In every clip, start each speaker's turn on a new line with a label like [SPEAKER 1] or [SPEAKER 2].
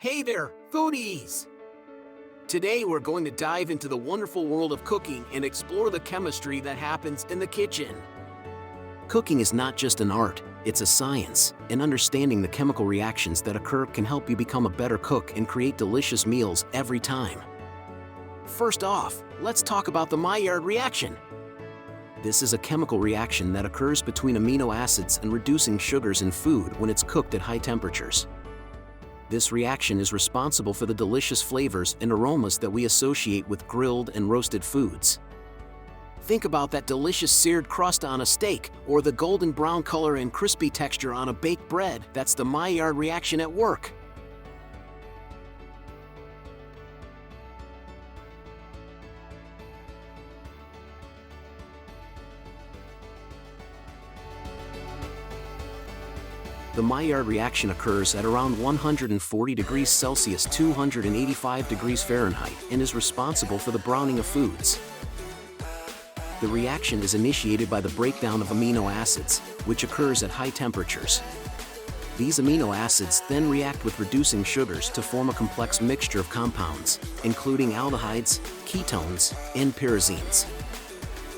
[SPEAKER 1] Hey there, foodies! Today we're going to dive into the wonderful world of cooking and explore the chemistry that happens in the kitchen. Cooking is not just an art, it's a science, and understanding the chemical reactions that occur can help you become a better cook and create delicious meals every time. First off, let's talk about the Maillard reaction. This is a chemical reaction that occurs between amino acids and reducing sugars in food when it's cooked at high temperatures. This reaction is responsible for the delicious flavors and aromas that we associate with grilled and roasted foods. Think about that delicious seared crust on a steak, or the golden brown color and crispy texture on a baked bread. That's the Maillard reaction at work. The Maillard reaction occurs at around 140 degrees Celsius (285 degrees Fahrenheit) and is responsible for the browning of foods. The reaction is initiated by the breakdown of amino acids, which occurs at high temperatures. These amino acids then react with reducing sugars to form a complex mixture of compounds, including aldehydes, ketones, and pyrazines.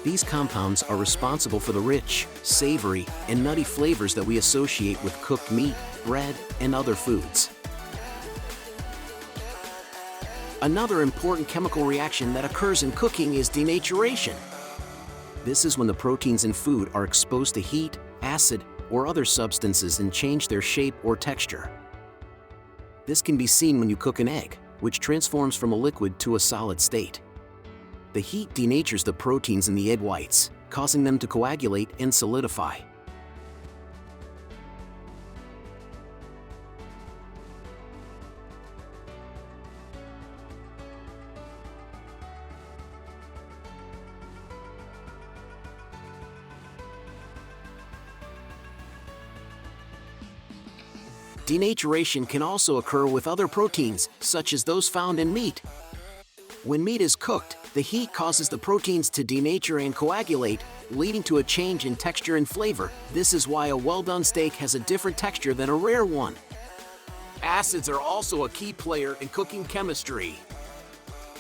[SPEAKER 1] These compounds are responsible for the rich, savory, and nutty flavors that we associate with cooked meat, bread, and other foods. Another important chemical reaction that occurs in cooking is denaturation. This is when the proteins in food are exposed to heat, acid, or other substances and change their shape or texture. This can be seen when you cook an egg, which transforms from a liquid to a solid state. The heat denatures the proteins in the egg whites, causing them to coagulate and solidify. Denaturation can also occur with other proteins, such as those found in meat. When meat is cooked, the heat causes the proteins to denature and coagulate, leading to a change in texture and flavor. This is why a well-done steak has a different texture than a rare one. Acids are also a key player in cooking chemistry.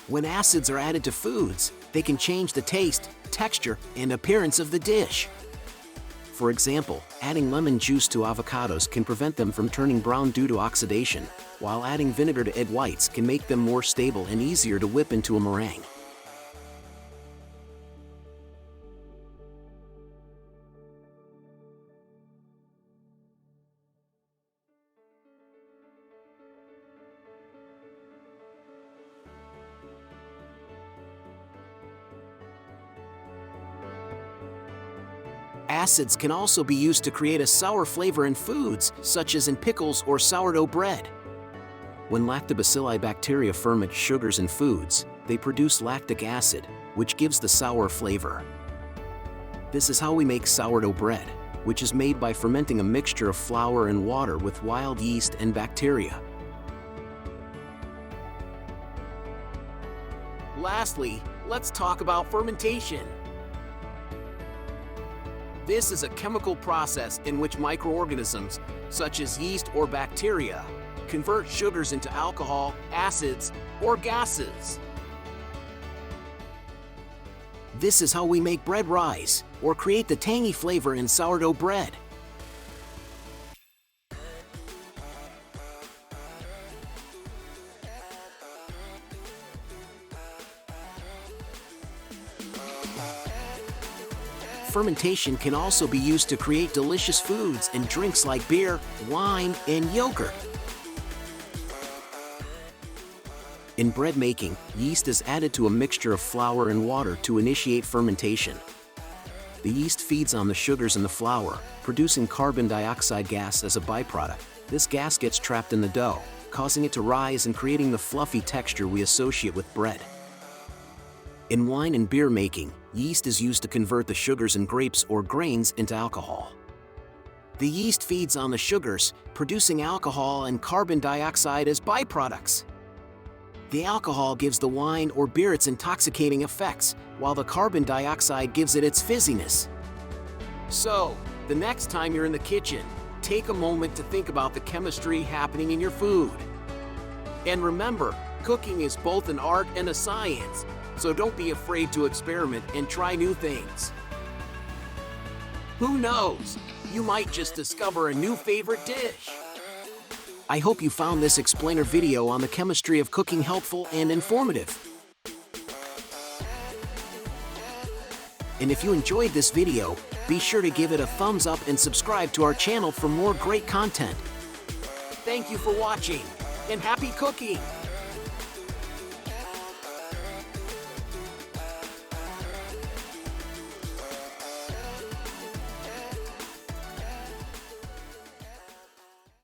[SPEAKER 1] When acids are added to foods, they can change the taste, texture, and appearance of the dish. For example, adding lemon juice to avocados can prevent them from turning brown due to oxidation, while adding vinegar to egg whites can make them more stable and easier to whip into a meringue. Acids can also be used to create a sour flavor in foods, such as in pickles or sourdough bread. When lactobacilli bacteria ferment sugars in foods, they produce lactic acid, which gives the sour flavor. This is how we make sourdough bread, which is made by fermenting a mixture of flour and water with wild yeast and bacteria. Lastly, let's talk about fermentation. This is a chemical process in which microorganisms, such as yeast or bacteria, convert sugars into alcohol, acids, or gases. This is how we make bread rise, or create the tangy flavor in sourdough bread. Fermentation can also be used to create delicious foods and drinks like beer, wine, and yogurt. In bread making, yeast is added to a mixture of flour and water to initiate fermentation. The yeast feeds on the sugars in the flour, producing carbon dioxide gas as a byproduct. This gas gets trapped in the dough, causing it to rise and creating the fluffy texture we associate with bread. In wine and beer making, yeast is used to convert the sugars in grapes or grains into alcohol. The yeast feeds on the sugars, producing alcohol and carbon dioxide as byproducts. The alcohol gives the wine or beer its intoxicating effects, while the carbon dioxide gives it its fizziness. So, the next time you're in the kitchen, take a moment to think about the chemistry happening in your food. And remember, cooking is both an art and a science, so don't be afraid to experiment and try new things. Who knows? You might just discover a new favorite dish. I hope you found this explainer video on the chemistry of cooking helpful and informative. And if you enjoyed this video, be sure to give it a thumbs up and subscribe to our channel for more great content. Thank you for watching, and happy cooking!